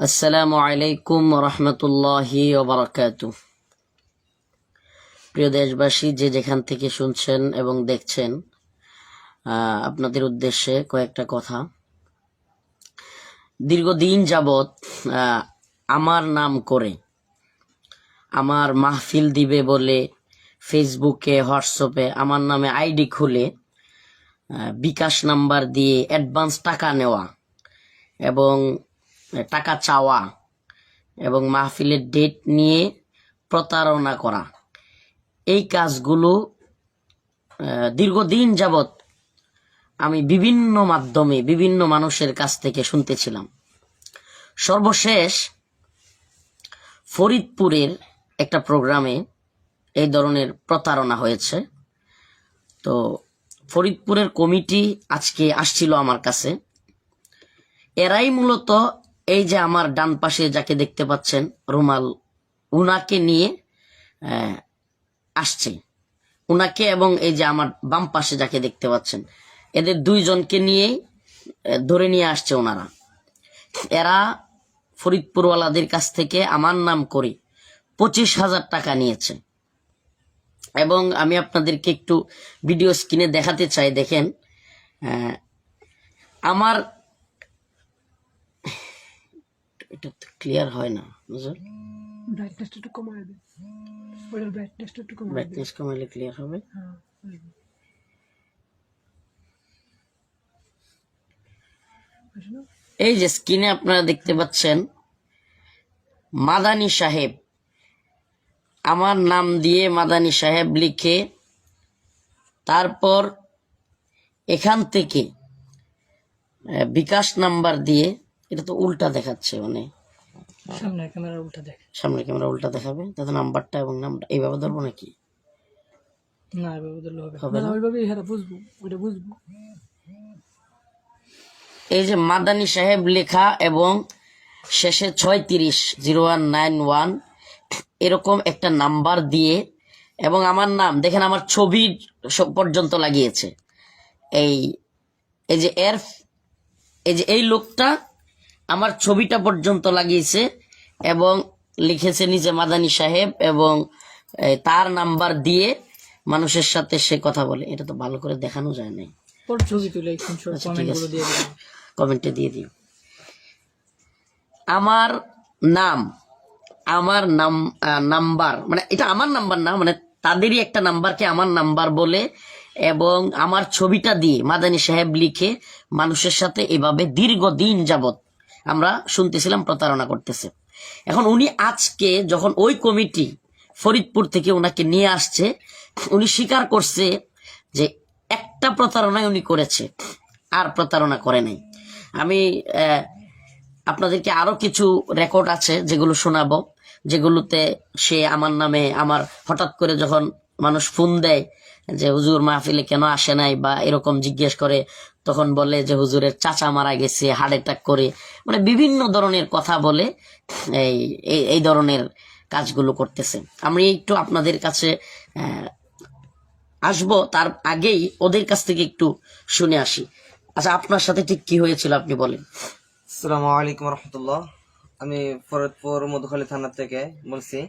আসসালামু আলাইকুম রহমতুল্লাহি ওয়া বারাকাতুহু। প্রিয় দেশবাসী, যে যেখান থেকে শুনছেন এবং দেখছেন, আপনাদের উদ্দেশ্যে কয়েকটা কথা। দীর্ঘদিন যাবৎ আমার নাম করে আমার মাহফিল দিবে বলে ফেসবুকে, হোয়াটসঅ্যাপে আমার নামে আইডি খুলে বিকাশ নাম্বার দিয়ে অ্যাডভান্স টাকা নেওয়া এবং টাকা চাওয়া এবং মাহফিলের ডেট নিয়ে প্রতারণা করা, এই কাজগুলো দীর্ঘদিন যাবৎ আমি বিভিন্ন মাধ্যমে বিভিন্ন মানুষের কাছ থেকে শুনতেছিলাম। সর্বশেষ ফরিদপুরের একটা প্রোগ্রামে এই ধরনের প্রতারণা হয়েছে। তো ফরিদপুরের কমিটি আজকে আসছিল আমার কাছে। এরাই মূলত এই যে আমার ডান পাশে যাকে দেখতে পাচ্ছেন রুমাল, উনাকে নিয়ে আসছে, উনাকে, এবং এই যে আমার বাম পাশে যাকে দেখতে পাচ্ছেন, এদের দুইজনকে নিয়েই ধরে নিয়ে আসছে ওনারা। এরা ফরিদপুরওয়ালাদের কাছ থেকে আমার নাম করে 25,000 টাকা নিয়েছে। এবং আমি আপনাদেরকে একটু ভিডিও স্ক্রিনে দেখাতে চাই। দেখেন, আমার এটা ক্লিয়ার হয় না, ব্রাইটনেসটা একটু কমায় দে, ওটার ব্রাইটনেসটা একটু কমায় দে। ব্রাইটনেস কমাইলে ক্লিয়ার হবে। হ্যাঁ, এই যে স্ক্রিনে আপনারা দেখতে পাচ্ছেন মাদানী সাহেব, আমার নাম দিয়ে মাদানী সাহেব লিখে, তারপর এখান থেকে বিকাশ নাম্বার দিয়ে, এটা তো উল্টা দেখাচ্ছে, মানে সামনের ক্যামেরা উল্টা দেখ, সামনের ক্যামেরা উল্টা দেখাবে, তাতে নাম্বারটা এবং নামটা এইভাবে ধরবো নাকি? না এভাবে ধরলে হবে না, ওইভাবে এরা বুঝবো, ওইটা বুঝবো। এই যে মাদানী সাহেব লেখা এবং শেষে 360191 এরকম একটা নাম্বার দিয়ে, এবং আমার নাম দেখেন, আমার ছবি পর্যন্ত লাগিয়েছে। এই যে এই যে এই লোকটা আমার ছবিটা পর্যন্ত লাগিয়েছে এবং লিখেছে নিচে মাদানী সাহেব, এবং তার নাম্বার দিয়ে মানুষের সাথে সে কথা বলে। এটা তো ভালো করে দেখানো যায় নাই, ছবি তুলে কমেন্টে দিয়ে দিও। আমার নাম্বার, মানে এটা আমার নাম্বার না, মানে তাদেরই একটা নাম্বারকে আমার নাম্বার বলে এবং আমার ছবিটা দিয়ে মাদানী সাহেব লিখে মানুষের সাথে এভাবে দীর্ঘদিন যাবত আমরা শুনতেছিলাম প্রতারণা করতেছে। এখন উনি আজকে যখন ওই কমিটি ফরিদপুর থেকে ওনাকে নিয়ে আসছে, উনি স্বীকার করছে যে একটা প্রতারণাই উনি করেছে, আর প্রতারণা করে নাই। আমি আপনাদেরকে আরো কিছু রেকর্ড আছে যেগুলো শোনাবো, যেগুলোতে সে আমার নামে, আমার হঠাৎ করে যখন মানুষ ফোন দেয় যে হুজুর মাহফিলে কেন আসে নাই বা এরকম জিজ্ঞেস করে, তখন বলে যে হুজুরের চাচা মারা গেছে হার্ট অ্যাটাক করে, মানে বিভিন্ন ধরনের কথা বলে এই ধরনের কাজগুলো করতেছে। আমি একটু আপনাদের কাছে আসবো, তার আগেই ওদের কাছ থেকে একটু শুনে আসি। আচ্ছা, আপনার সাথে ঠিক কি হয়েছিল আপনি বলেন। আসসালামু আলাইকুম রহমতুল্লাহ। আমি ফরিদপুর মধুখালী থানা থেকে বলছি।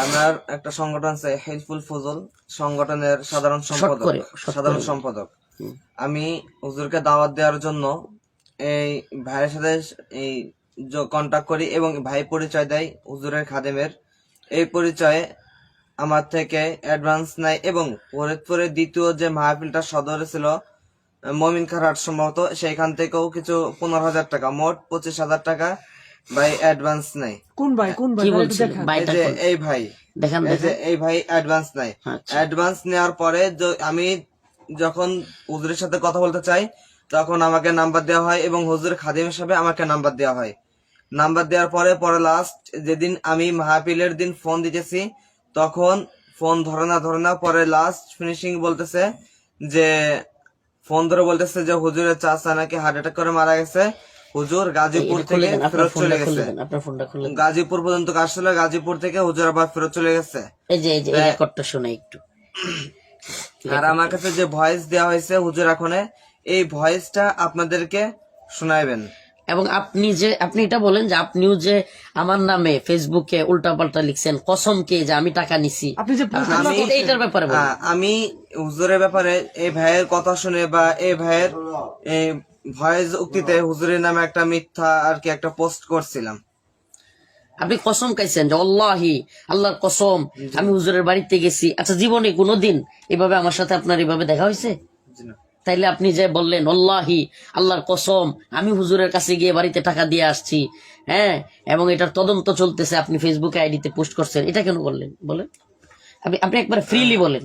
আমার একটা সংগঠন আছে হেল্পফুল ফজল, সংগঠনের সাধারণ সম্পাদক। আমি হুজুরকে দাওয়াত দেওয়ার জন্য এই ভাইয়ের সাথে এই কন্টাক্ট করি এবং ভাই পরিচয় দেয় হুজুরের খাদেমের। এই পরিচয়ে আমার থেকে অ্যাডভান্স নেয় এবং ফরিদপুরের দ্বিতীয় যে মাহফিলটা সদরে ছিল মমিন খারাট সম্ভবত, সেইখান থেকেও কিছু 15,000 টাকা, মোট 25,000 টাকা ভাই অ্যাডভান্স নেয়। কোন ভাই এই ভাই এই ভাই অ্যাডভান্স নেয়। অ্যাডভান্স নেওয়ার পরে আমি যখন হুজুরের সাথে কথা বলতে চাই তখন আমাকে নাম্বার দেওয়া হয় এবং হুজুর খাদিম হিসাবে আমাকে নাম্বার দেওয়া হয়। নাম্বার দেওয়ার পরে লাস্ট যেদিন আমি মাহফিলের দিন ফোন দিতেছি তখন ফোন ধরে না, পরে লাস্ট ফিনিশিং বলতেছে যে ফোন ধরে বলতেছে যে হুজুরের চাচা নাকি হার্ট অ্যাটাক করে মারা গেছে, হুজুর গাজীপুর থেকে ফেরত চলে গেছে। গাজীপুর পর্যন্ত আসছিল, গাজীপুর থেকে হুজুর আবার ফেরত চলে গেছে। আর আমার কাছে যে ভয়েস দেওয়া হয়েছে হুজুর এখন, এই ভয়েসটা আপনাদেরকে শোনাবেন। এবং আপনি এটা বলেন যে আপনিও যে আমার নামে ফেসবুকে উল্টাপাল্টা লিখছেন কসমকে যে আমি টাকা নিছি, আপনি যে এইটার ব্যাপারে বলেন। আমি হুজুরের ব্যাপারে এই ভাইয়ের কথা শুনে বা এই ভাইয়ের ভয়েস উক্তিতে হুজুরের নামে একটা মিথ্যা আর কি একটা পোস্ট করছিলাম। আপনি কসম খাইছেন যে আল্লাহি আল্লাহর কসম আমি হুজুরের বাড়িতে গেছি। আচ্ছা, জীবনে কোনোদিন এভাবে আমার সাথে আপনার এভাবে দেখা হয়েছে? জি না। তাইলে আপনি যে বললেন আল্লাহি আল্লাহর কসম আমি হুজুরের কাছে গিয়ে বাড়িতে টাকা দিয়ে আসছি, হ্যাঁ, এবং এটার তদন্ত চলতেছে, আপনি ফেসবুকে আইডিতে পোস্ট করছেন, এটা কেন বললেন বলেন? আপনি একবার ফ্রিলি বলেন।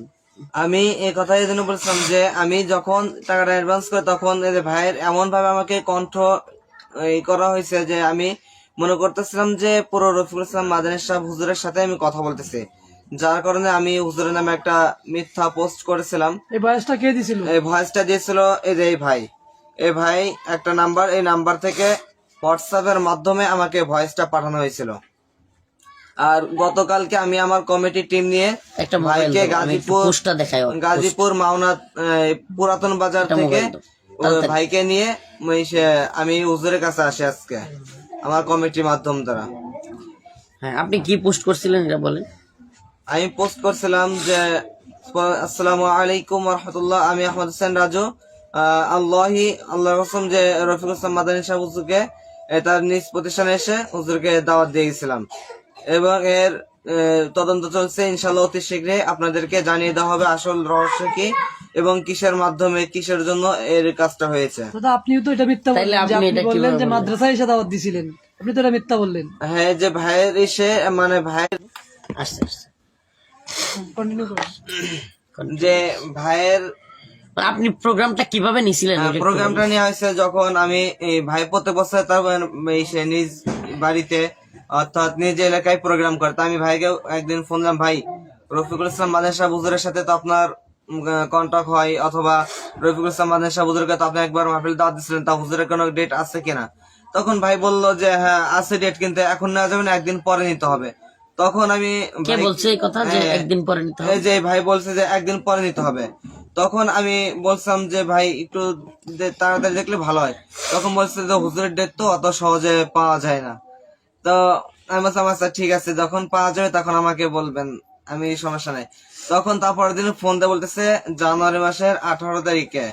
আমি এই কথা এই জন্য বলছিলাম যে আমি যখন টাকাটা অ্যাডভান্স করে তখন এই যে ভাইয়ের এমন ভাবে আমাকে কণ্ঠ করা হয়েছে যে আমি মনে করতেছিলাম যে পুরো রফিকুল ইসলাম মাদানী সাহেব হুজুরের সাথে আমি কথা বলতেছি, যার কারণে আমি হুজুরের নামে একটা মিথ্যা পোস্ট করেছিলাম। এই বয়সটা কে দিছিল? এই ভয়েসটা দিয়েছিল এই যে এই ভাই একটা নাম্বার, এই নাম্বার থেকে হোয়াটসঅ্যাপের মাধ্যমে আমাকে ভয়েসটা পাঠানো হয়েছিল। আর গতকালকে আমি আমার কমিটি টিম নিয়ে একটা মোবাইল ভাইকে দাও, আমি একটু পোস্টটা দেখাই। গাজীপুর মাওনা পুরাতন বাজার একটা থেকে মোবাইল দাও, তাড়াতাড়ি। ভাইকে নিয়ে আমি হুজুরের কাছে আসি আজকে আমার কমিটির মাধ্যম দ্বারা। হ্যাঁ, আপনি কি পোস্ট করছিলেন এটা বলেন। আমি পোস্ট করছিলাম যে আসসালামু আলাইকুম রহমতুল্লাহ, আমি আহমদ হোসেন রাজু আল্লাহর কসম যে রফিকুল ইসলাম মাদানী সাহেব হুজুরকে তার নিজ প্রতিষ্ঠানে এসে হুজুরকে দাওয়াত দিয়ে গেছিলাম এবং এর তদন্ত চলছে। ইনশাল্লাহ অতি শীঘ্রই আপনাদেরকে জানিয়ে দেওয়া হবে আসল রহস্য কি এবং কিসের মাধ্যমে কিসের জন্য এর কাজটা হয়েছে। দাদা আপনিও তো এটা মিথ্যা তাইলে বললেন, যে আপনি আপনি এটা বললেন কিভাবে যে বললেন? মাদ্রাসায় এসে দাওয়াত দিছিলেন, আপনি তো এটা মিথ্যা বললেন। হ্যাঁ, যে ভাইয়ের এসে মানে ভাইয়ের আস্তে আস্তে কন্টিনিউ করুন। যে ভাইয়ের আপনি প্রোগ্রামটা কিভাবে নিছিলেন? ওটা একটু প্রোগ্রামটা বলেন। নেওয়া হয়েছে যখন আমি এই ভাই প্রত্যেক বছর তার সে নিজ বাড়িতে অর্থাৎ নিজ এলাকায় প্রোগ্রাম করে। তা আমি ভাইকে একদিন ফোন দিলাম, ভাই রফিকুল ইসলাম মাদানী সাহেব হুজুরের সাথে তো আপনার কন্টাক্ট হয়, অথবা রফিকুল ইসলাম মাদানী সাহেব হুজুরকে তো আপনি একবার মাহফিল দাওয়াত দিচ্ছিলেন, তা হুজুরের কোনো ডেট আছে কিনা? তখন ভাই বলল যে হ্যাঁ আছে ডেট, কিন্তু এখন নেওয়া যাবে না, একদিন পরে নিতে হবে। তখন আমি কে বলছে এই কথা যে একদিন পরে নিতে হবে? এই যে ভাই বলছে যে একদিন পরে নিতে হবে। তখন আমি বলছিলাম যে ভাই একটু তাড়াতাড়ি দেখলে ভালো হয়। তখন বলছে যে হুজুরের ডেট তো অত সহজে পাওয়া যায় না। তো আমি বলছিলাম আচ্ছা ঠিক আছে, যখন পাওয়া যাবে তখন আমাকে বলবেন, আমি সমস্যা নাই। তখন তারপরের দিন ফোন দিয়ে বলতেছে জানুয়ারি মাসের 18 তারিখে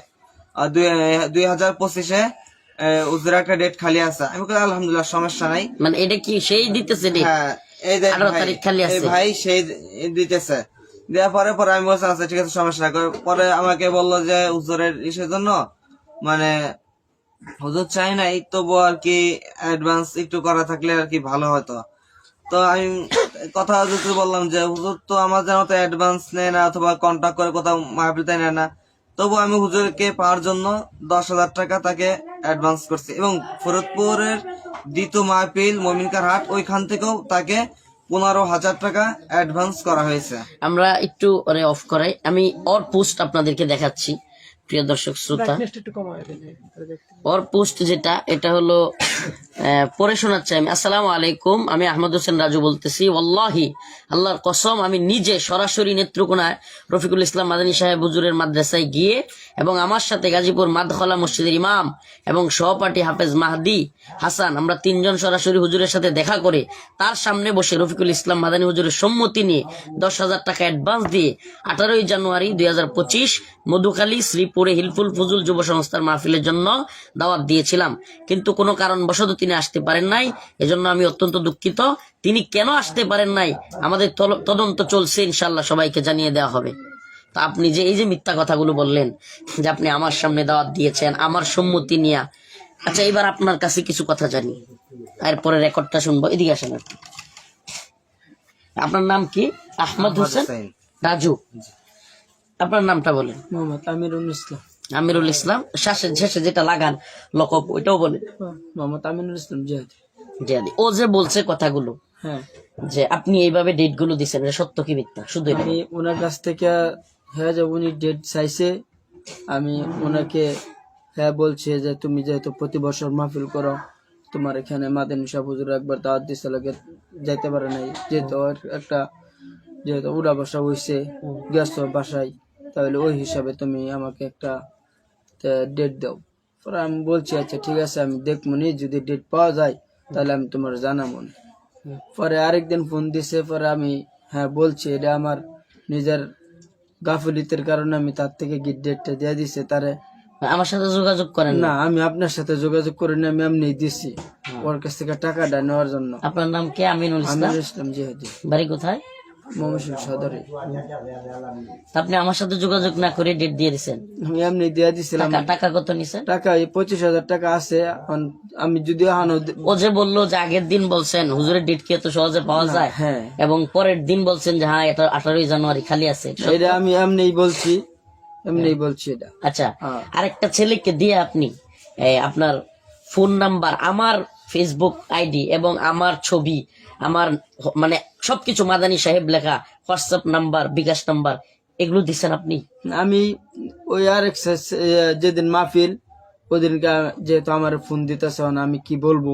2025-এ হুজুরের একটা ডেট খালি আছে। আমি বলি আলহামদুলিল্লাহ, সমস্যা নাই। মানে এটা কি সেই দিতেছে ডেট? হ্যাঁ, এই যে 18 তারিখ খালি এই আছে। ভাই সেই দিতেছে। দেওয়ার পরে আমি বলছি আচ্ছা ঠিক আছে, সমস্যা নাই। পরে আমাকে বললো যে হুজুরের ইসের জন্য মানে হুজুর চাই নাই, তবু আর কি অ্যাডভান্স একটু করা থাকলে আর কি ভালো হতো। তো আমি কথা হুজুরকে বললাম যে হুজুর তো আমার জানা তো অ্যাডভান্স নেয় না, অথবা কন্ট্যাক্ট করে কোথাও মাহফিলতে নেয় না। তবু আমি হুজুরকে পাওয়ার জন্য 10,000 টাকা তাকে অ্যাডভান্স করছি, এবং ফরিদপুরের দ্বিতীয় মাহফিল মমিনকার হাট ওইখান থেকেও তাকে 15,000 টাকা অ্যাডভান্স করা হয়েছে। আমরা একটু অফ করাই, আমি ওর পোস্ট আপনাদেরকে দেখাচ্ছি প্রিয় দর্শক শ্রোতা। ব্রাইটনেসটা একটু কমায় দেন, তাহলে দেখতে ওর পোস্ট যেটা, এটা হলো পড়ে শোনাচ্ছি আমি। আসসালামু আলাইকুম, আমি আহমদ হোসেন রাজু বলতেছি। ওয়াল্লাহি আল্লাহর কসম আমি নিজে সরাসরি নেত্রকোনায় রফিকুল ইসলাম মাদানী সাহেব হুজুরের মাদ্রাসায় গিয়ে এবং আমার সাথে গাজীপুর মাদখলা মসজিদের ইমাম এবং সহপাঠী হাফেজ মাহদি হাসান, আমরা তিনজন সরাসরি হুজুরের সাথে দেখা করে তার সামনে বসে রফিকুল ইসলাম মাদানী হুজুরের সম্মতি নিয়ে 10,000 টাকা অ্যাডভান্স দিয়ে 18 জানুয়ারি 2025 মধুখালী শ্রীপুরে হিলফুল ফুজুল যুব সংস্থার মাহফিলের জন্য দাওয়াত দিয়েছিলাম, কিন্তু কোনো কারণবশত তিনি আসতে পারেন নাই। এজন্য আমি অত্যন্ত দুঃখিত। তিনি কেন আসতে পারেন নাই আমাদের তদন্ত চলছে, ইনশাল্লাহ সবাইকে জানিয়ে দেওয়া হবে। তা আপনি যে এই যে মিথ্যা কথাগুলো বললেন যে আপনি আমার সামনে দাওয়াত দিয়েছেন আমার সম্মতি নিয়ে, আচ্ছা এবার আপনার কাছে কিছু কথা জানি, এরপরে রেকর্ডটা শুনবো। এদিকে আসেন আপনি। আপনার নাম কি? আহমদ হোসেন রাজু। আপনার নামটা বলেন। মোহাম্মদ আমিরুল ইসলাম। আমিরুল ইসলাম। শেষে যেটা লাগান লকব, ওইটাও বলেন। মোহাম্মদ আমিনুল ইসলাম জিহাদি। জিহাদি। ও যে বলছে কথাগুলো, হ্যাঁ, যে আপনি এইভাবে ডেট গুলো দিচ্ছেন, এটা সত্য কি মিথ্যা? শুধু এটা। আমি ওনার কাছ থেকে হ্যাঁ যে উনি ডেট চাইছে, আমি ওনাকে হ্যাঁ বলছি যে তুমি যেহেতু প্রতি বছর মাহফিল করো, তোমার এখানে মাদানী সাহেব হুজুর একবার দাওয়াত দিছে লাগে যাইতে পারে নাই, যেহেতু ওর একটা যেহেতু উড়া বসা হয়েছে গেছো বাসায়, তাহলে ওই হিসাবে তুমি আমাকে একটা ডেট দাও। পরে আমি বলছি আচ্ছা ঠিক আছে আমি দেখবো নি, যদি ডেট পাওয়া যায় তাহলে আমি তোমার জানাবো নি। পরে আরেকদিন ফোন দিছে, পরে আমি হ্যাঁ বলছি এটা আমার নিজের গাফিলতির কারণে আমি তার থেকে ডেটটা দিয়ে দিছে তারে। আমার সাথে যোগাযোগ করেন না? না আমি আপনার সাথে যোগাযোগ করিনি, আমি এমনি দিছি ওর কাছ থেকে টাকাটা নেওয়ার জন্য। আপনার নাম কি? আমিনুল ইসলাম। আমিনুল ইসলাম জিহাদি, বাড়ি কোথায়? ময়মনসিংহ সদরে। আপনি আমার সাথে যোগাযোগ না করে ডেট দিয়ে দিচ্ছেন? আমি এমনি দিয়ে দিছিলাম। টাকা কত নিছেন? টাকা এই 25,000 টাকা আছে। এখন আমি যদি এখনো ও যে বললো যে আগের দিন বলছেন হুজুরের ডেট কি এত সহজে পাওয়া যায়, হ্যাঁ এবং পরের দিন বলছেন যে হ্যাঁ এটা 18ই জানুয়ারি খালি আছে, এটা আমি এমনিই বলছি, এমনিই বলছি এটা। আচ্ছা, হ্যাঁ। আরেকটা ছেলেকে দিয়ে আপনি আপনার ফোন নাম্বার, আমার ফেসবুক আইডি এবং আমার ছবি, আমার মানে সবকিছু মাদানী সাহেব লেখা, হোয়াটসঅ্যাপ নাম্বার, বিকাশ নাম্বার, এগুলো দিচ্ছেন আপনি? আমি ওই আরেক যেদিন মাহফিল ওদিনকে যেহেতু আমার ফোন দিতেছে, আমি কি বলবো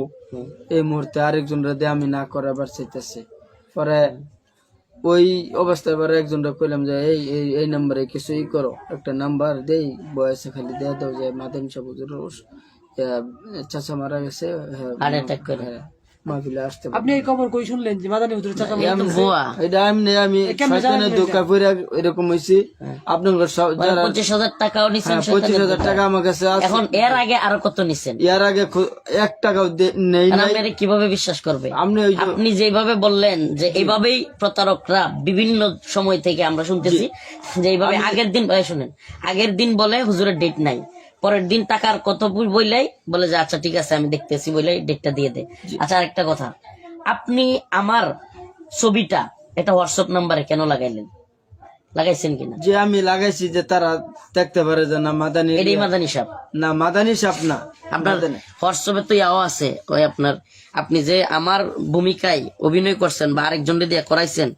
এই মুহূর্তে আরেকজন দিয়ে আমি না করাবার চাইতেছি। পরে ওই অবস্থায় পরে একজনটা কইলাম যে এই এই এই নাম্বারে কিছু ই করো, একটা নাম্বার দেই বয়সে খালি দিয়ে দাও যে মাদানী সাহেব চাচা মারা গেছে, হার্ট অ্যাটাক করে মাহফিলে আসতে। আপনি এই খবর কই শুনলেন যে মাদানী হুজুরের চাচা ভুয়া? এটা আমি শয়তানের ধোঁকা পড়ে এরকম হইছি। আপনার 25,000 টাকাও নিছেন? 25,000 টাকা আমার কাছে আছে। এখন এর আগে আরো কত নিছেন? এর আগে 1 টাকাও নেই নাই। আপনি কিভাবে বিশ্বাস করবে? আপনি ওই আপনি যেভাবে বললেন যে এইভাবেই প্রতারকরা বিভিন্ন সময় থেকে আমরা শুনতেছি যে এইভাবে আগের দিন শুনেন, আগের দিন বলে হুজুরের ডেট নাই, পরের দিন টাকার কত বললেই বলে যে আচ্ছা ঠিক আছে আমি দেখতেছি বলে ডেটটা দিয়ে দে। আচ্ছা আরেকটা কথা, আপনি আমার ছবিটা এটা হোয়াটসঅ্যাপ নাম্বারে কেন লাগাইলেন? লাগাইছেন কিনা? যে আমি লাগাইছি যে তারা দেখতে পারে যে না মাদানী, এটাই মাদানী সাহেব না মাদানী সাপ না। আপনার হোয়াটসঅ্যাপে তো ইয়াও আছে, কয় আপনার আপনি যে আমার ভূমিকায় অভিনয় করছেন বা আরেকজনকে দিয়ে করাইছেন,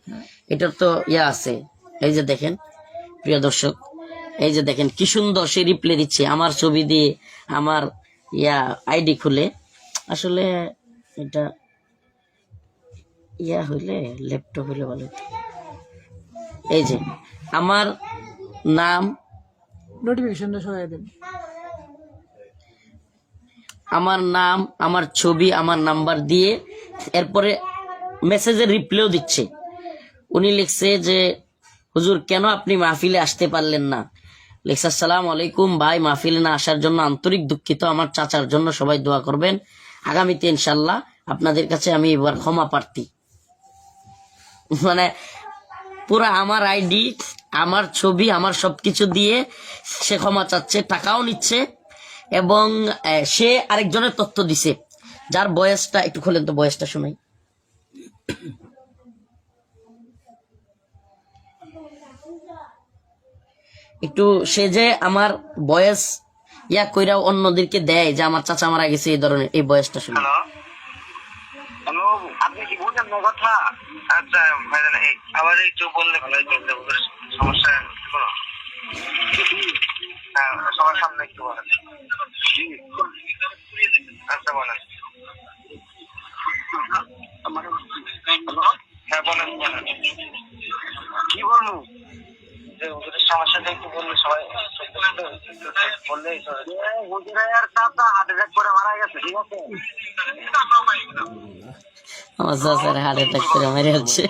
এটার তো ইয়া আছে। এই যে দেখেন প্রিয় দর্শক, এই যে দেখেন কি সুন্দর সে রিপ্লাই দিচ্ছে আমার ছবি দিয়ে, আমার ইয়া আইডি খুলে। আসলে এটা ইয়া হইলে ল্যাপটপ হইলে ভালো হতো। এই যে আমার নাম, নোটিফিকেশনটা সরাই দেন। আমার নাম, আমার ছবি, আমার নাম্বার দিয়ে এরপরে মেসেজের রিপ্লাইও দিচ্ছে। উনি লিখছে যে হুজুর কেন আপনি মাহফিলে আসতে পারলেন না? লিখছে আসসালামু আলাইকুম ভাই, মাহফিলে না আসার জন্য আন্তরিক দুঃখিত, আমার চাচার জন্য সবাই দোয়া করবেন, আগামীতে ইনশাল্লাহ আপনাদের কাছে আমি এবার ক্ষমা প্রার্থী। মানে পুরা আমার আইডি, আমার ছবি, আমার সবকিছু দিয়ে সে ক্ষমা চাচ্ছে, টাকাও নিচ্ছে, এবং সে আরেকজনের তথ্য দিছে যার বয়সটা একটু খোলেন তো, বয়সটা শোনাই। একটু সে যে আমার বয়স ইয়া কইরা অন্যদেরকে দেয় যে আমার চাচা মারা গেছে, এই ধরনের, এই বয়সটা শুনে। হ্যালো, আপনি কি বুঝেন না কথা? আচ্ছা ভাইজান আবার একটু বললে ভালো হতো, সমস্যা কোনো? হ্যাঁ সবার সামনে একটু বলেন। আচ্ছা বলেন। হ্যাঁ বলেন বলেন, কি বলবো? যে হুজুরের সমস্যাটা একটু বললে সবাই বললেই হুজুরের চাচা হার্ট অ্যাটাক করে মারা গেছে, ঠিক আছে? আমার চাচার হার্ট অ্যাটাক করে মেরে হচ্ছে।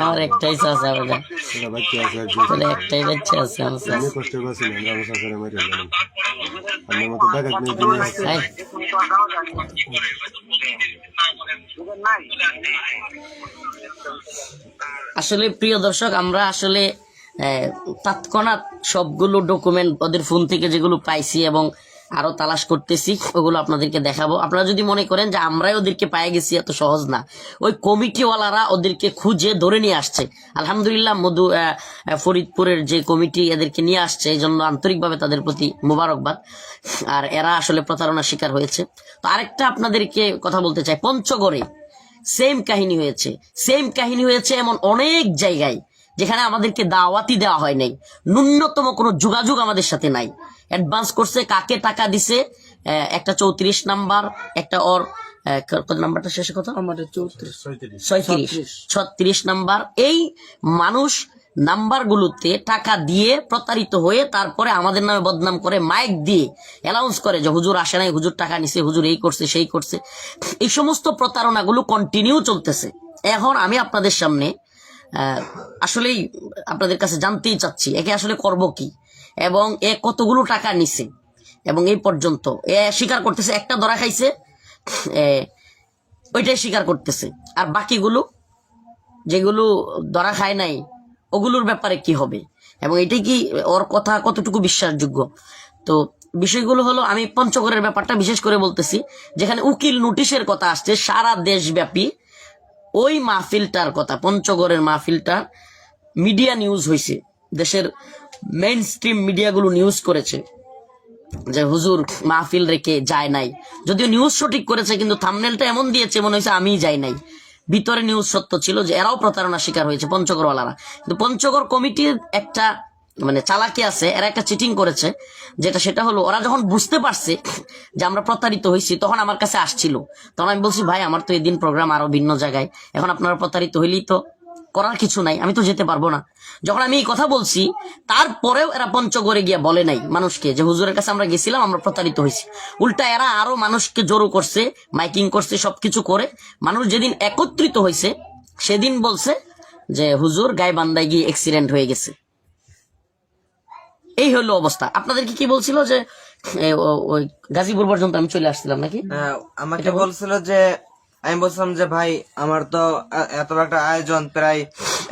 আমার একটাই চাচা, বলে একটাই বাচ্চা আছে আমার চাচা। আসলে প্রিয় দর্শক, আমরা আসলে তৎক্ষণাৎ সবগুলো ডকুমেন্ট ওদের ফোন থেকে যেগুলো পাইছি এবং আরো তালাশ করতেছি, ওগুলো আপনাদেরকে দেখাবো। আপনারা যদি মনে করেন যে আমরাই ওদেরকে পাই গেছি, এত সহজ না, ওই কমিটিওয়ালারা ওদেরকে খুঁজে ধরে নিয়ে আসছে। আলহামদুলিল্লাহ, ফরিদপুরের যে কমিটি এদেরকে নিয়ে আসছে, এই জন্য আন্তরিকভাবে তাদের প্রতি মোবারকবাদ। আর এরা আসলে প্রতারণার শিকার হয়েছে। তো আরেকটা আপনাদেরকে কথা বলতে চাই, পঞ্চগড়ে সেম কাহিনী হয়েছে, সেম কাহিনী হয়েছে এমন অনেক জায়গায় যেখানে আমাদেরকে দাওয়াতি দেওয়া হয় নাই, ন্যূনতম কোনো যোগাযোগ আমাদের সাথে নাই। অ্যাডভান্স করছে, কাকে টাকা দিছে, একটা 34 নাম্বার, একটা ওর কত নাম্বারটা শেষে কত, আমার 36 নাম্বার। এই মানুষ নাম্বারগুলোতে টাকা দিয়ে প্রতারিত হয়ে তারপরে আমাদের নামে বদনাম করে মাইক দিয়ে অ্যানাউন্স করে যে হুজুর আসে নাই, হুজুর টাকা নিছে, হুজুর এই করছে সেই করছে। এই সমস্ত প্রতারণাগুলো কন্টিনিউ চলতেছে। এখন আমি আপনাদের সামনে আসলেই আপনাদের কাছে জানতেই চাচ্ছি একে আসলে করব কি, এবং এ কতগুলো টাকা নিছে, এবং এই পর্যন্ত এ স্বীকার করতেছে একটা ধরা খাইছে, ওইটাই স্বীকার করতেছে, আর বাকিগুলো যেগুলো ধরা খায় নাই ওগুলোর ব্যাপারে কি হবে, এবং এটাই কি ওর কথা কতটুকু বিশ্বাসযোগ্য। তো বিষয়গুলো হলো, আমি পঞ্চগড়ের ব্যাপারটা বিশেষ করে বলতেছি, যেখানে উকিল নোটিশের কথা আসছে সারা দেশব্যাপী। ওই মাহফিলটার কথা, পঞ্চগড়ের মাহফিলটা মিডিয়া নিউজ হয়েছে, দেশের মেইন স্ট্রিম মিডিয়াগুলো নিউজ করেছে যে হুজুর মাহফিল রেখে যায় নাই। যদিও নিউজ সঠিক করেছে, কিন্তু থাম্বনেলটা এমন দিয়েছে মনে হয়েছে আমিই যাই নাই। ভিতরে নিউজ সত্য ছিল যে এরাও প্রতারণা শিকার হয়েছে পঞ্চগড়ওয়ালারা। কিন্তু পঞ্চগড় কমিটির একটা চালাকি আছে, এরা একটা চিটিং করেছে, সেটা হলো ওরা যখন বুঝতে পারছে যে আমরা প্রতারিত হয়েছি, তখন আমার কাছে আসছিল। তখন আমি বলছি, ভাই আমার তো এদিন প্রোগ্রাম আরো ভিন্ন জায়গায়, এখন আপনারা প্রতারিত হইলেই তো করার কিছু নাই, আমি তো যেতে পারবো না। যখন আমি এই কথা বলছি, তারপরেও এরা পঞ্চগড়ে গিয়ে বলে নাই মানুষকে যে হুজুরের কাছে আমরা গেছিলাম, আমরা প্রতারিত হয়েছি। উল্টা এরা আরো মানুষকে জড়ো করছে, মাইকিং করছে, সবকিছু করে মানুষ যেদিন একত্রিত হয়েছে সেদিন বলছে যে হুজুর গাইবান্ধায় গিয়ে অ্যাক্সিডেন্ট হয়ে গেছে। এই হলো অবস্থা। আপনাদেরকে কি বলছিল যে ওই গাজীপুর পর্যন্ত আমি চলে আসছিলাম নাকি? আমাকে বলছিল যে, আমি বলছিলাম যে ভাই আমার তো এত একটা আয়োজন, প্রায়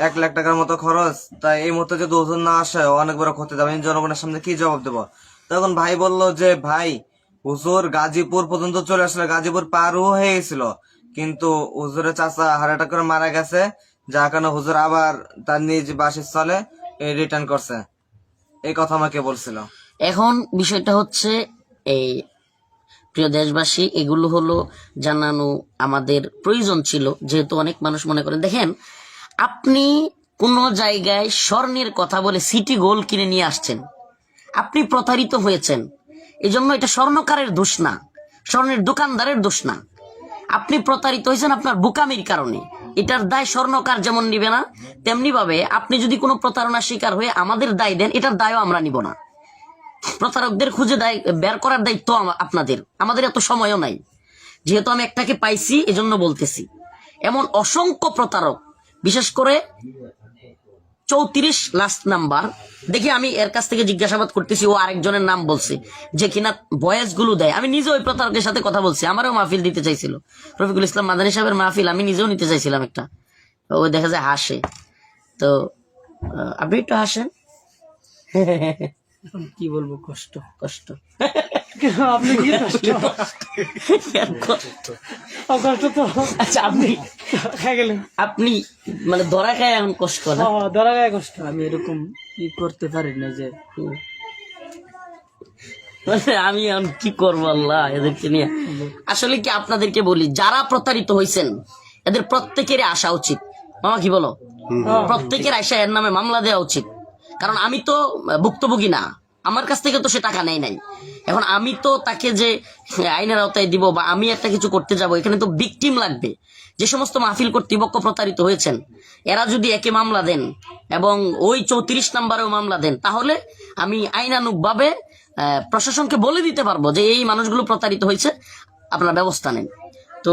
1 লাখ টাকার মতো খরচ, তাই এই মুহূর্তে যদি ওজন না আসে অনেক বড় ক্ষতি দেবে, আমি জনগণের সামনে কি জবাব দেবো? তখন ভাই বলল যে ভাই হুজুর গাজীপুর পর্যন্ত চলে আসলে, গাজীপুর পারও হয়ে গেছিল, কিন্তু হুজুরের চাচা হার্ট অ্যাটাক করে মারা গেছে, যার কারণে হুজুর আবার তার নিজ বাসস্থলে রিটার্ন করছে। এই কথা আমাকে বলছিল। এখন বিষয়টা হচ্ছে, এই প্রিয় দেশবাসী, এগুলো হলো জানানো আমাদের প্রয়োজন ছিল, যেহেতু অনেক মানুষ মনে করেন, দেখেন আপনি কোন জায়গায় স্বর্ণের কথা বলে সিটি গোল্ড কিনে নিয়ে আসছেন, আপনি প্রতারিত হয়েছেন, এজন্য এটা স্বর্ণকারের দোষ না, স্বর্ণের দোকানদারের দোষ না। আপনি প্রতারিত হয়েছেন আপনার বোকামির কারণে, এটার দায় স্বর্ণকার যেমন নিবে না, তেমনি ভাবে আপনি যদি কোনো প্রতারণার শিকার হয়ে আমাদের দায় দেন, এটার দায়ও আমরা নিব না। প্রতারকদের খুঁজে দায় বের করার দায়িত্ব আপনাদের, আমাদের এত সময়ও নাই। যেহেতু আমি একটাকে পাইছি এজন্য বলতেছি। এমন অসংখ্য প্রতারক, বিশেষ করে 34 লাস্ট নাম্বার দেখি, আমি এর কাছ থেকে জিজ্ঞাসাবাদ করতেছি, ও আরেকজনের নাম বলছে যে কিনা ভয়েস গুলো দেয়। আমি নিজে ওই প্রতারকের সাথে কথা বলছি, আমারও মাহফিল দিতে চাইছিল, রফিকুল ইসলাম মাদানী সাহেবের মাহফিল আমি নিজেও নিতে চাইছিলাম একটা। ওই দেখা যায় হাসে, তো আপনি একটু হাসেন। কি বলবো, কষ্ট কষ্ট আপনি কি কষ্ট কষ্ট তো আচ্ছা, আপনি খাই গেলেন, আপনি ধরা খায় এখন কষ্ট না? ধরা গায়ে কষ্ট। আমি এরকম কি করতে পারি না যে, আমি এখন কি করবো আল্লাহ এদেরকে নিয়ে। আসলে কি আপনাদেরকে বলি, যারা প্রতারিত হয়েছেন এদের প্রত্যেকেরই আসা উচিত। মামা কি বলো? প্রত্যেকের আশা এর নামে মামলা দেওয়া উচিত। কারণ আমি তো ভুক্তভোগী না, আমার কাছ থেকে তো সে টাকা নেয় নাই। এখন আমি তো তাকে যে আইনের আওতায় দিব বা আমি একটা কিছু করতে যাব, এখানে তো ভিকটিম লাগবে। যে সমস্ত মাহফিল কর্তৃপক্ষ প্রতারিত হয়েছেন, এরা যদি একে মামলা দেন এবং ওই 34 নাম্বারেও মামলা দেন, তাহলে আমি আইনানুগ ভাবে প্রশাসনকে বলে দিতে পারবো যে এই মানুষগুলো প্রতারিত হয়েছে, আপনারা ব্যবস্থা নেন। তো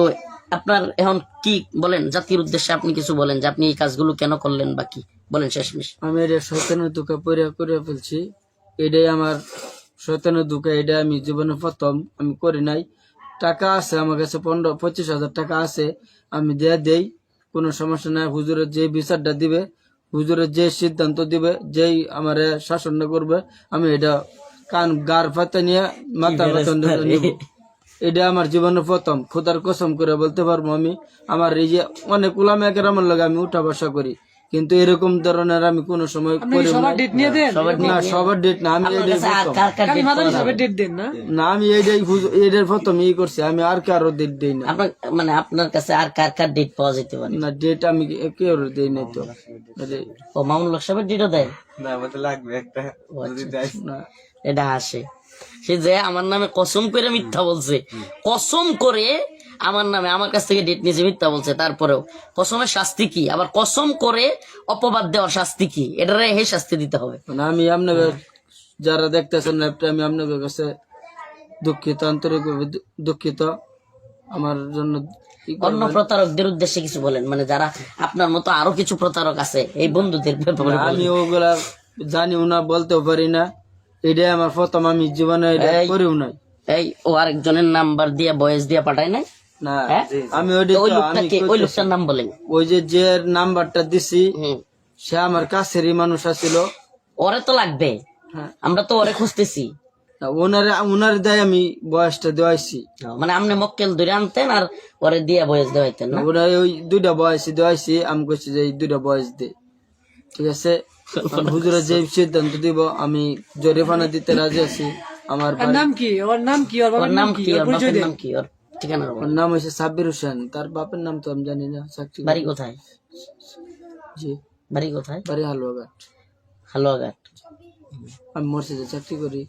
আপনার এখন কি বলেন, জাতির উদ্দেশ্যে আপনি কিছু বলেন যে আপনি এই কাজগুলো কেন করলেন বা কি বলেন শেষমেশ। আমি এটা শয়তানের দুঃখে করে ফেলছি, এটাই আমার শয়তানের দুঃখে, এটা আমি জীবনে প্রথম, আমি করি নাই। টাকা আছে আমার কাছে, 15-25 হাজার টাকা আছে, আমি দেই, কোনো সমস্যা নাই। হুজুরের যে বিচারটা দিবে, হুজুরের যে সিদ্ধান্ত দিবে, যেই আমার শাসন করবে, আমি এটা গার পাতা নিয়ে মাথা পাতা নিব। এটা আমার জীবনের প্রথম, খোদার কসম করে বলতে পারবো। আমি আমার এই যে অনেক উলামা কেরামের লাগে আমি উঠা বসা করি, কিন্তু এরকম ধরনের আমি কোনো সময় করি না। সবার ডেট নিয়ে দেন না, সবার ডেট না, আমি এটাই প্রথম। খালি মাদানী সাহেবের ডেট দেন না? না, আমি এটার প্রথম করছি, আমি আর কারো ডেট দেই না। আপনার কাছে আর কার ডেট পাওয়া যেতে পারে না, ডেট আমি কেউ দেই নাই তো। ও মামুনুল হক সাহেবের ডেটও দেয় না, আমাদের লাগবে একটা, যদি দেয়। না, এটা হাসে। সে যে আমার নামে কসম করে মিথ্যা বলছে, কসম করে আমার নামে আমার কাছ থেকে ডেট নিয়েছে, মিথ্যা বলছে। তারপরেও কসমের শাস্তি কি, আবার কসম করে অপবাদ দেওয়ার শাস্তি কি, এটারে হে শাস্তি দিতে হবে। মানে আমি আপনাকে যারা দেখতেছেন ল্যাপটপ, আমি আপনাদের কাছে দুঃখিত, আন্তরিকভাবে দুঃখিত। আমার জন্য অন্য প্রতারকদের উদ্দেশ্যে কিছু বলেন, মানে যারা আপনার মতো আরো কিছু প্রতারক আছে এই বন্ধুদের ব্যাপারে বলেন। আমি ওগুলা জানিও না, বলতেও পারি না, এটাই আমার প্রথম, আমি জীবনে এটা করিও নাই। এই ও আরেকজনের নাম্বার দিয়ে বয়েস দিয়ে পাঠায় নাই না হ্যাঁ? আমি তো ওই লোকটাকে, ওই লোকটার নাম বলেন। ওই যে নাম্বারটা দিছি হুম, সে আমার কাছেরই মানুষ আছিল। ওরে তো লাগবে, হ্যাঁ, আমরা তো ওরে খুঁজতেছি। ওনার দেয় আমি বয়সটা দেওয়াইছি। মানে আপনি মক্কেল ধরে আনতেন আর ওরে দিয়ে বয়েস দেওয়াইতেন না? ওরা ওই 2টা বয়সী দেওয়াইছি, আমি কইছি যে এই 2টা বয়স দে, ঠিক আছে। হুজুরা যে সিদ্ধান্ত দিব আমি জরিমানা দিতে রাজি আছি। আমার ওর নাম কি, ওর নাম কি, ওর ওর বাবার নাম কি, ওর পরিচয় বাপের দেন। নাম কি, ওর ঠিকানা ওর নাম হয়েছে সাব্বির হোসেন, তার বাপের নাম তো আমি জানি না। চাকরি বাড়ি কোথায়? জি, বাড়ি কোথায়? বাড়ি হালুয়াঘাট। হালুয়াঘাট। আমি মসজিদে চাকরি করি,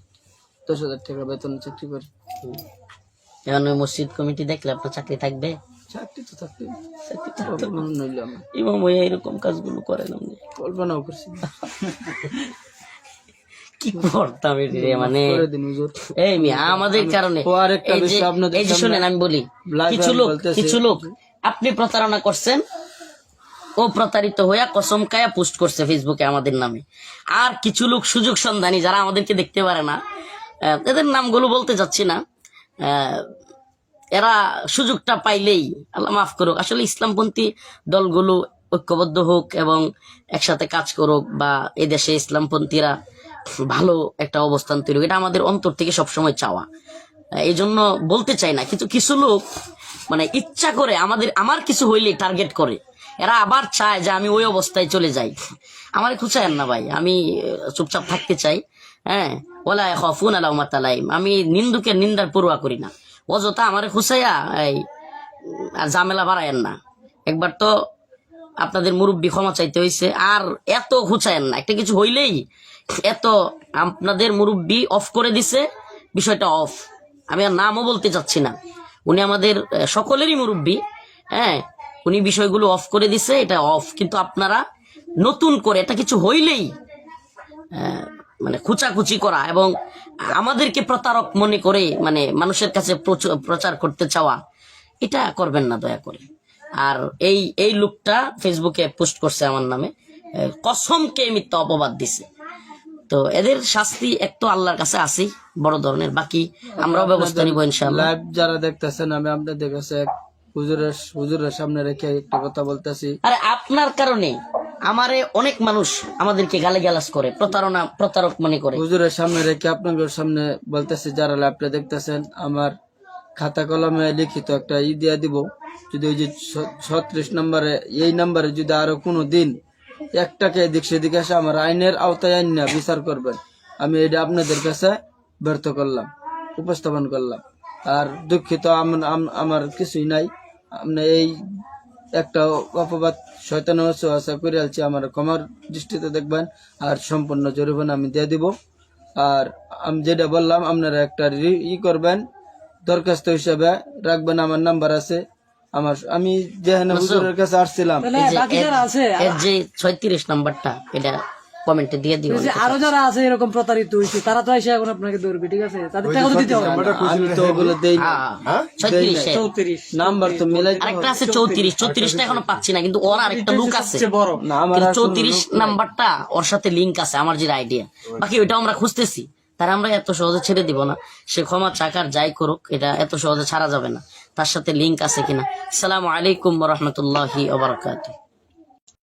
10,000 টাকা বেতন চাকরি করি। এখন ওই মসজিদ কমিটি দেখলে আপনার চাকরি থাকবে? চাকরি তো থাকবে, কল্পনা নইল আমার, ইমাম ভাইয়া এরকম কাজগুলো করেন আপনি? কল্পনাও করছি না। কি করতাম রে, মানে করে দিন হুজুর। এই মিয়া আমাদের কারণে ও আরেকটা এই যে- বিষয় আপনাদের এই যে সামনে শুনেন আমি বলি, live কিছু আমি লোক বলতেছি। কিছু লোক আপনি প্রতারণা করছেন, ও প্রতারিত হইয়া কসম কায়া পোস্ট করছে ফেসবুকে আমাদের নামে। আর কিছু লোক সুযোগ সন্ধানী যারা আমাদেরকে দেখতে পারে না, এদের নামগুলো বলতে যাচ্ছি না, এরা সুযোগটা পাইলেই, আল্লাহ মাফ করুক, আসলে ইসলামপন্থী দলগুলো ঐক্যবদ্ধ হোক এবং একসাথে কাজ করুক, বা এদেশে ইসলামপন্থীরা ভালো একটা অবস্থান তৈরি হোক, এটা আমাদের অন্তর থেকে সবসময় চাওয়া। এই জন্য বলতে চাই না, কিন্তু কিছু লোক মানে ইচ্ছা করে আমার কিছু হইলেই টার্গেট করে, এরা আবার চায় যে আমি ওই অবস্থায় চলে যাই। আমার খুঁচায়েন না ভাই, আমি চুপচাপ থাকতে চাই। হ্যাঁ, ওলা খাফুন লাউমাতা লাইম, আমি নিন্দুকের নিন্দার পরোয়া করি না। অযথা আমারে খুঁচাইয়া এই আর ঝামেলা বাড়ায়েন না। একবার তো আপনাদের মুরব্বী ক্ষমা চাইতে হয়েছে, আর এত খুঁচায়েন না, একটা কিছু হইলেই এত। আপনাদের মুরব্বী অফ করে দিছে, বিষয়টা অফ। আমি আর নামও বলতে চাচ্ছি না, উনি আমাদের সকলেরই মুরব্বী। হ্যাঁ, উনি বিষয়গুলো অফ করে দিছে, এটা অফ। কিন্তু আপনারা নতুন করে এটা কিছু হইলেই মানে খুচাখুচি করা এবং আমাদেরকে প্রতারক মনে করে মানে মানুষের কাছে প্রচার করতে চাওয়া, এটা করবেন না দয়া করে। আর এই লোকটা ফেসবুকে পোস্ট করছে আমার নামে, কসমকে মিথ্যা অপবাদ দিছে। তো এদের শাস্তি একটু আল্লাহর কাছে আসি বড় ধরনের, বাকি আমরাও ব্যবস্থা নিব ইনশাআল্লাহ। লাইভ যারা দেখতেছেন, আমি আপনাদের কাছে এক হুজুরের সামনে রেখে একটা কথা বলতেছি। আরে আপনার কারণে আমারে অনেক মানুষ আমাদেরকে গালিগালাজ করে, প্রতারক মনে করে। হুজুরের সামনে রেখে আপনাদের সামনে বলতেছি, যারা লাইভটা দেখতেছেন, আমার খাতা কলমে লিখিত একটা দিয়া দিব। যদি ওই যে 36 নম্বরে, এই নাম্বারে যদি আরো কোনো দিন একটাকে এদিক সেদিকে আসে, আমার আইনের আওতায় আইন না বিচার করবেন। আমি এটা আপনাদের কাছে ব্যর্থ করলাম, উপস্থাপন করলাম। আর দুঃখিত, আমার কিছুই নাই। আপনি এই একটা অপবাদ শয়তানের ওয়াসওয়াসা করে আলছি, আমার ক্ষমার দৃষ্টিতে দেখবেন। আর সম্পূর্ণ জরিমানা আমি দিয়ে দিব। আর আমি যেটা বললাম, আপনারা একটা করবেন, দরখাস্ত হিসেবে রাখবেন। আমার নাম্বার আছে, আমি যেখানে হুজুরের কাছে আসছিলাম, তাহলে বাকি যারা আছে, এর যে 36 নাম্বারটা, এটা কমেন্টে দিয়ে দিও। যে আরো যারা আছে এরকম প্রতারিত হয়েছে, তারা তো এসে এখন আপনাকে ধরবে, ঠিক আছে? তাদের টাকা তো দিতে হবে। আমি তো ওগুলো দেই না। 36 34 নাম্বার তো মিলাই আরেকটা আছে 34টা এখনো পাচ্ছি না, কিন্তু ওর আরেকটা লুক আছে। বড় না, আমার আর কোনো 34 নাম্বারটা ওর সাথে লিংক আছে, আমার যে আইডিয়া, বাকি ওইটাও আমরা খুঁজতেছি। তারা আমরা এত সহজে ছেড়ে দিব না, সে ক্ষমা চাকার যাই করুক, এটা এত সহজে ছাড়া যাবে না। তার সাথে লিংক আছে কিনা। আসসালামু আলাইকুম ওয়া রাহমাতুল্লাহি ওয়া বারাকাতুহু।